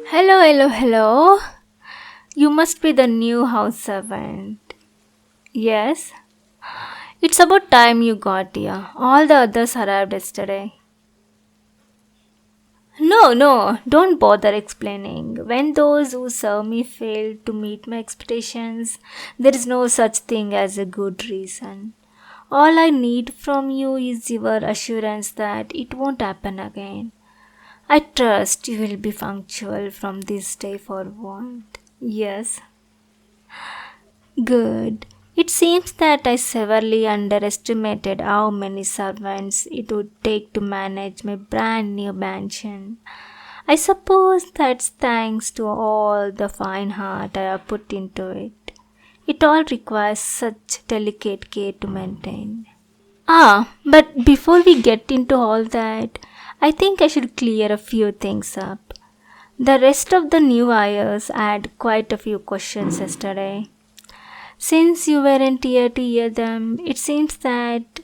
Hello, hello, hello. You must be the new house servant. Yes, it's about time you got here. All the others arrived yesterday. No, don't bother explaining. When those who serve me fail to meet my expectations, there is no such thing as a good reason. All I need from you is your assurance that it won't happen again. I trust you will be punctual from this day forward. Yes. Good. It seems that I severely underestimated how many servants it would take to manage my brand new mansion. I suppose that's thanks to all the fine heart I have put into it. It all requires such delicate care to maintain. But before we get into all that, I think I should clear a few things up. The rest of the new hires had quite a few questions yesterday. Since you weren't here to hear them, it seems that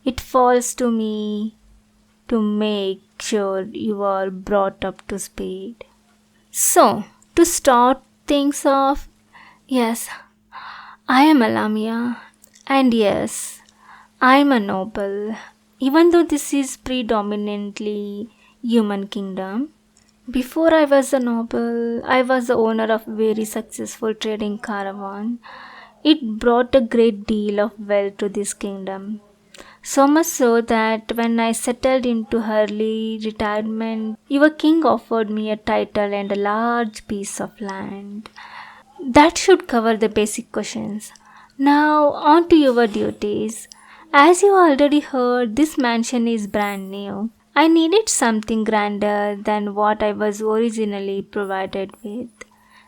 it falls to me to make sure you are brought up to speed. So, to start things off, yes, I am a Lamia, and yes, I am a noble. Even though this is predominantly human kingdom, before I was a noble, I was the owner of a very successful trading caravan. It brought a great deal of wealth to this kingdom. So much so that when I settled into early retirement, your king offered me a title and a large piece of land. That should cover the basic questions. Now, on to your duties. As you already heard, this mansion is brand new. I needed something grander than what I was originally provided with.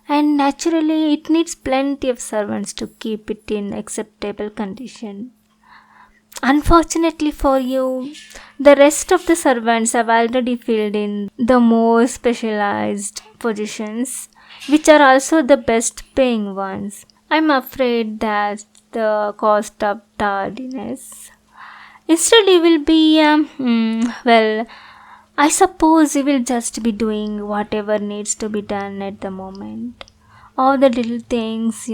And naturally, it needs plenty of servants to keep it in acceptable condition. Unfortunately for you, the rest of the servants have already filled in the more specialized positions, which are also the best paying ones. I'm afraid that's the cost of tardiness. Instead, you will be, I suppose you will just be doing whatever needs to be done at the moment. All the little things,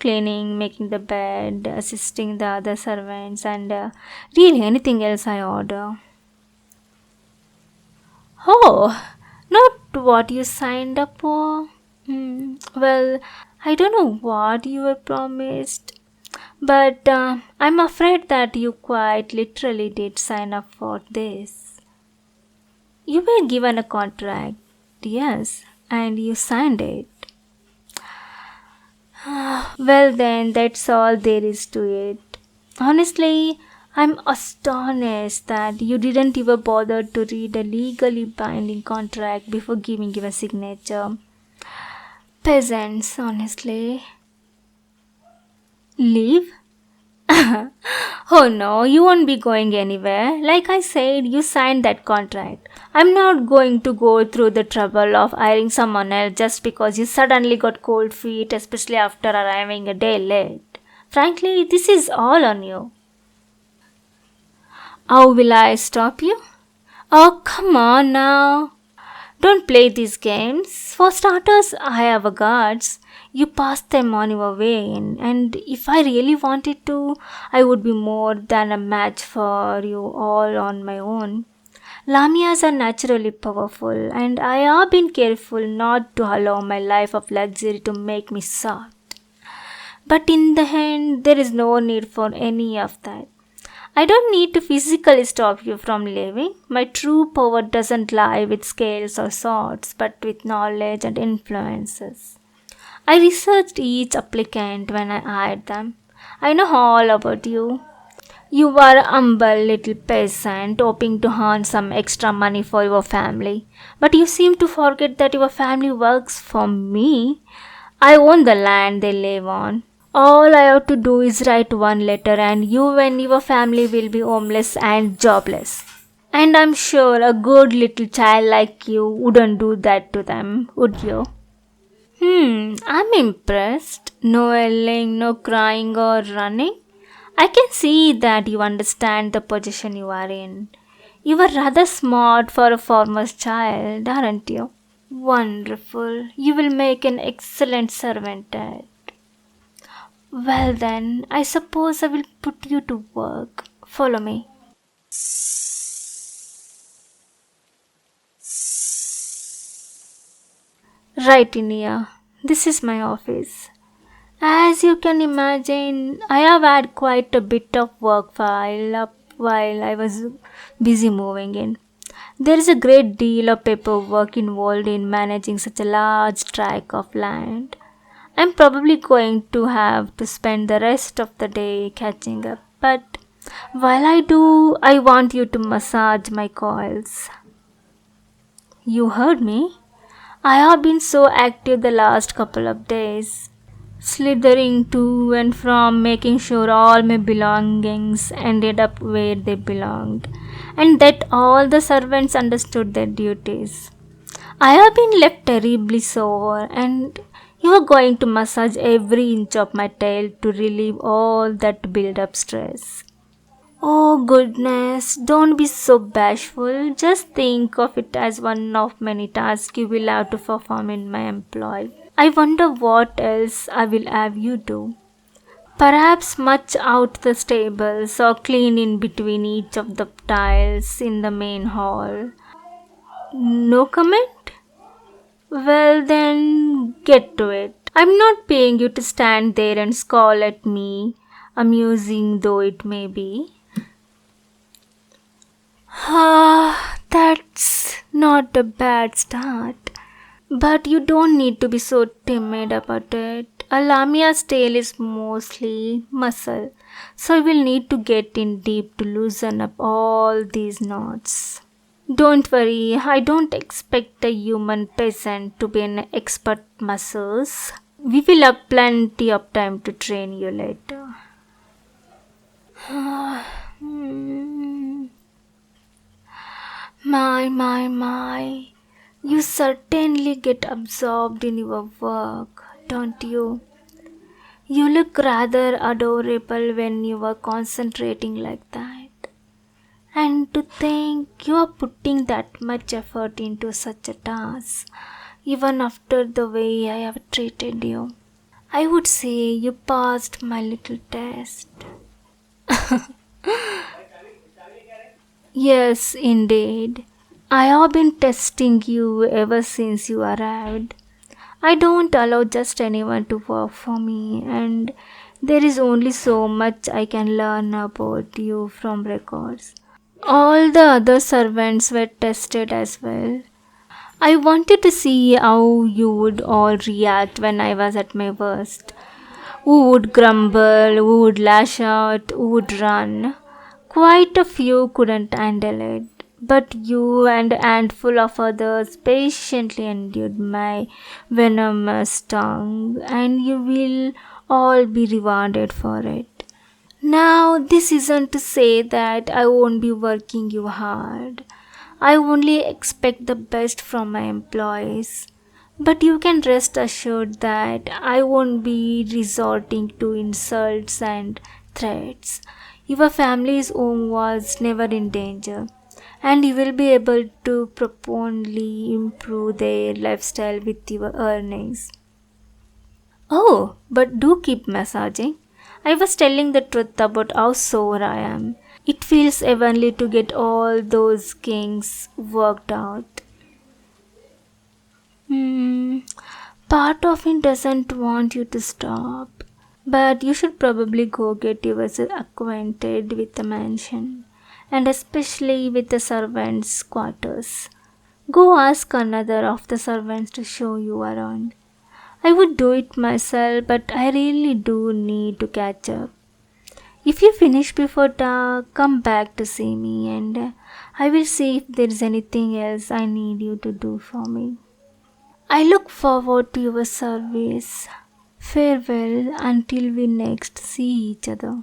cleaning, making the bed, assisting the other servants, and really anything else I order. Oh, not what you signed up for? Well, I don't know what you were promised, but I'm afraid that you quite literally did sign up for this. You were given a contract, yes, and you signed it. Well, then, that's all there is to it. Honestly, I'm astonished that you didn't even bother to read a legally binding contract before giving your signature. Peasants, honestly. Leave? Oh no, you won't be going anywhere. Like I said, you signed that contract. I'm not going to go through the trouble of hiring someone else just because you suddenly got cold feet, especially after arriving a day late. Frankly, this is all on you. How will I stop you? Oh, come on now. Don't play these games. For starters, I have a guards. You pass them on your way in, and if I really wanted to, I would be more than a match for you all on my own. Lamias are naturally powerful, and I have been careful not to allow my life of luxury to make me soft. But in the end, there is no need for any of that. I don't need to physically stop you from leaving. My true power doesn't lie with scales or swords, but with knowledge and influences. I researched each applicant when I hired them. I know all about you. You are a humble little peasant hoping to earn some extra money for your family. But you seem to forget that your family works for me. I own the land they live on. All I have to do is write one letter and you and your family will be homeless and jobless. And I'm sure a good little child like you wouldn't do that to them, would you? I'm impressed. No yelling, no crying or running. I can see that you understand the position you are in. You are rather smart for a farmer's child, aren't you? Wonderful. You will make an excellent servant, Dad. Well then, I suppose I will put you to work. Follow me. Right in here. This is my office. As you can imagine, I have had quite a bit of work pile up while I was busy moving in. There is a great deal of paperwork involved in managing such a large tract of land. I'm probably going to have to spend the rest of the day catching up, but while I do, I want you to massage my coils. You heard me? I have been so active the last couple of days, slithering to and from, making sure all my belongings ended up where they belonged, and that all the servants understood their duties. I have been left terribly sore, and you are going to massage every inch of my tail to relieve all that build up stress. Oh goodness, don't be so bashful. Just think of it as one of many tasks you will have to perform in my employ. I wonder what else I will have you do. Perhaps much out the stables or clean in between each of the tiles in the main hall. No comment? Well then, get to it. I'm not paying you to stand there and scowl at me, amusing though it may be. Ah, that's not a bad start. But you don't need to be so timid about it. A Lamia's tail is mostly muscle, so you will need to get in deep to loosen up all these knots. Don't worry, I don't expect a human peasant to be an expert muscles. We will have plenty of time to train you later. Hmm. My. You certainly get absorbed in your work, don't you? You look rather adorable when you are concentrating like that. And to think you are putting that much effort into such a task, even after the way I have treated you. I would say you passed my little test. Yes, indeed. I have been testing you ever since you arrived. I don't allow just anyone to work for me, and there is only so much I can learn about you from records. All the other servants were tested as well. I wanted to see how you would all react when I was at my worst. Who would grumble, who would lash out, who would run. Quite a few couldn't handle it, but you and a handful of others patiently endured my venomous tongue, and you will all be rewarded for it. Now, this isn't to say that I won't be working you hard. I only expect the best from my employees. But you can rest assured that I won't be resorting to insults and threats. Your family's home was never in danger, and you will be able to profoundly improve their lifestyle with your earnings. Oh, but do keep massaging. I was telling the truth about how sore I am. It feels heavenly to get all those kinks worked out. Hmm, part of it doesn't want you to stop. But you should probably go get yourself acquainted with the mansion, and especially with the servants' quarters. Go ask another of the servants to show you around. I would do it myself, but I really do need to catch up. If you finish before dark, come back to see me, and I will see if there is anything else I need you to do for me. I look forward to your service. Farewell until we next see each other.